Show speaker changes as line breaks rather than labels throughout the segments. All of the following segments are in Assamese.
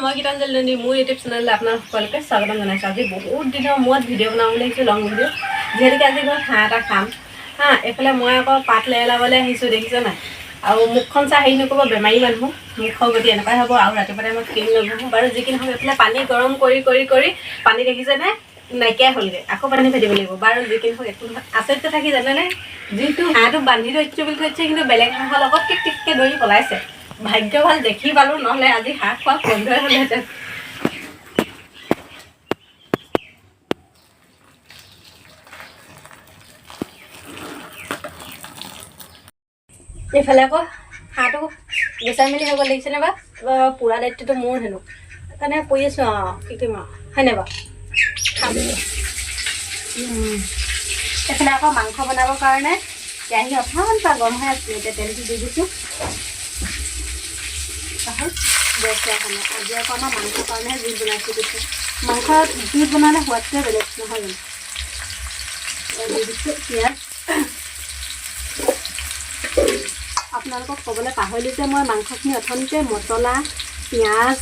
মই গীতাঞ্জলি মোৰ ইউটিউব চেনেললৈ আপোনালোক সকলোকে স্বাগতম জনাইছোঁ। আজি বহুত দিনৰ মূৰত ভিডিঅ' বনাম বুলি আহিছোঁ, লং ভিডিঅ'। যিহেতুকে আজি ঘৰত হাঁহ এটা খাম হা। এইফালে মই আকৌ পাত লেৰেলাবলৈ আহিছোঁ, দেখিছোঁ নাই? আৰু মুখখন চাই হেৰি নকৰিব, বেমাৰী মানুহ মুখৰ গতি এনেকুৱাই হ'ব। আৰু ৰাতিপুৱাতে মই ক্ৰীম নঘঁহোঁ বাৰু। যি কি নহওক এইফালে পানী গৰম কৰি কৰি কৰি পানী দেখিছেনে নাইকিয়াই হ'লগৈ, আকৌ পানী ভাজিব লাগিব বাৰু। যি কি নহওক একো নহয়। আচৰিত কথা কি জানেনে? যিটো হাঁহটো বান্ধি থৈছোঁ বুলি থৈছে, কিন্তু বেলেগ হাঁহৰ লগত টিক টিককৈ দৌৰি পলাইছে। ভাগ্য ভাল দেখি পালোঁ, নহ'লে আজি হাঁহ খোৱা বন্ধই হ'লহেঁতেন। এইফালে আকৌ হাঁহটো গুচাই মেলি হৈ গ'ল, দেখিছেনে বা? পুৰা দায়িত্বটো মোৰ হেনো, সেইকাৰণে কৰি আছোঁ আৰু কি কৰিম আৰু, হয়নে বাৰু? এইফালে আকৌ মাংস বনাবৰ কাৰণে কেৰাহী অকণমান পৰা গৰম হৈ আছিলে, এতিয়া তেলটো দি দিছোঁ। আজি আকৌ আমাৰ মাংসৰ কাৰণেহে জুই বনাইছোঁ দিছোঁ। মাংস জুইত বনালে সোৱাদটোৱে বেলেগ নহয় জানো? দি দিছোঁ পিঁয়াজ। আপোনালোকক ক'বলৈ পাহৰিলোঁ যে মই মাংসখিনি অথনিতে মছলা, পিঁয়াজ,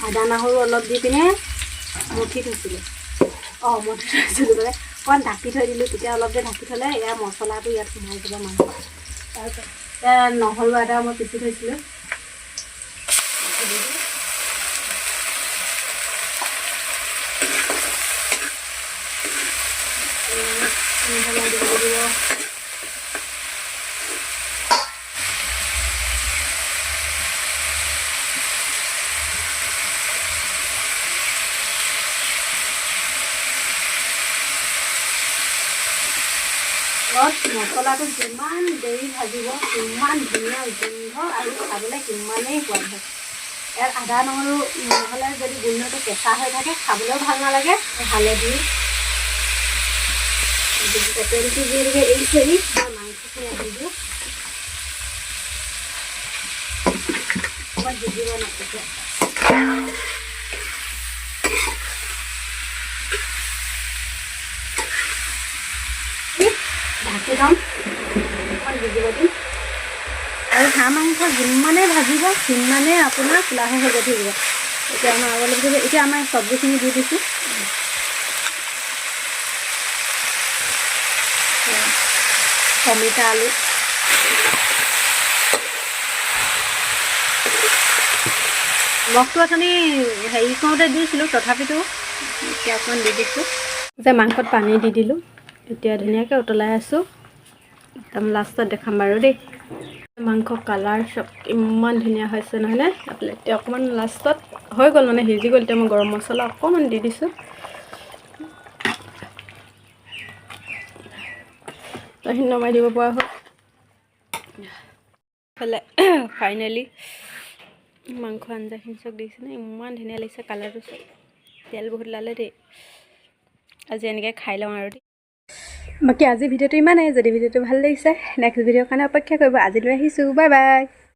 আদা নহৰু অলপ দি পিনে মঠি থৈছিলোঁ। মঠি থৈছিলোঁ মানে অকণমান ঢাকি থৈ দিলোঁ, তেতিয়া অলপ যে ঢাকি থ'লে ইয়াৰ মছলাটো ইয়াত সোমাই যাব মাংস। তাৰপিছত নহৰু আদা মই পিচি থৈছিলোঁ। মছলাটো যিমান দেৰি ভাজিব সিমান ধুনীয়া গোন্ধ আৰু খাবলৈ সিমানেই সোৱাদ হয়। ইয়াত আদা নহৰু নহ'লে যদি গোন্ধটো কেঁচা হৈ থাকে খাবলৈও ভাল নালাগে। হালধি তেলটো যিহেতুকে এৰিছে, মই মাংসখিনি আহি দিওঁ অকণমান সিজিব নাথাকে। ঢাকি থ'ম, অকণমান ভিজিব দিম। আৰু হাঁহ মাংস যিমানেই ভাজিব সিমানেই আপোনাৰ কোলা হৈ গৈ থাকিব। এতিয়া আমাৰ অলপ দিব। এতিয়া আমাৰ চব্জিখিনি দি দিছোঁ। অমিতা আলু মগটো অথনি হেৰি কৰোঁতে দিছিলোঁ, তথাপিতো এতিয়া অকণমান দি দিছোঁ। যে মাংসত পানী দি দিলোঁ, এতিয়া ধুনীয়াকৈ উতলাই আছোঁ। একদম লাষ্টত দেখাম বাৰু দেই। মাংস কালাৰ চব ইমান ধুনীয়া হৈছে নহয়নে? এতিয়া অকণমান লাষ্টত হৈ গ'ল মানে সিজি গ'ল। এতিয়া মই গৰম মছলা অকণমান দি দিছোঁ। তাৰপিছত নমাই দিব পৰা হ'ল। ইফালে ফাইনেলি মাংস আঞ্জাখিনি চব দেখিছেনে? ইমান ধুনীয়া লাগিছে কালাৰটো চব। তেল বহুত ওলালে দেই। আজি এনেকৈ খাই লওঁ আৰু দেই। বাকী আজি ভিডিঅ'টো ইমানেই। যদি ভিডিঅ'টো ভাল লাগিছে নেক্সট ভিডিঅ'ৰ কাৰণে অপেক্ষা কৰিব। আজিলৈ আহিছোঁ, বাই বাই।